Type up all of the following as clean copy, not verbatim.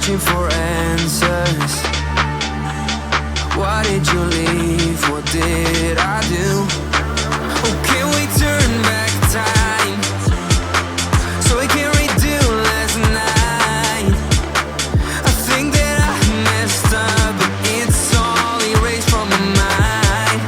searching for answers. Why did you leave? What did I do? Oh, can we turn back time so we can redo last night? I think that I messed up, but it's all erased from my mind.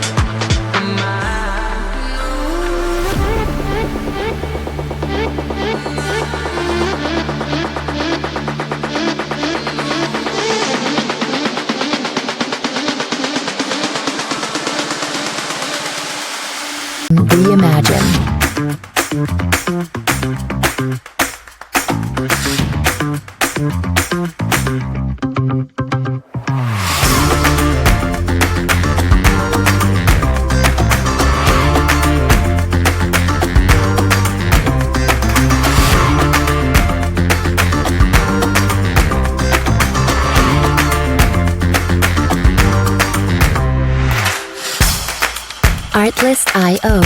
Reimagine. Artlist.io.